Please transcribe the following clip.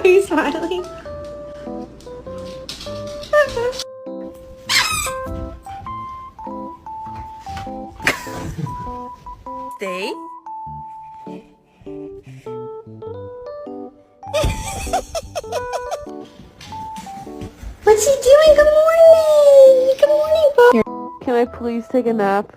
Are you smiling? Stay. What's he doing? Good morning! Good morning, Bob. Can I please take a nap?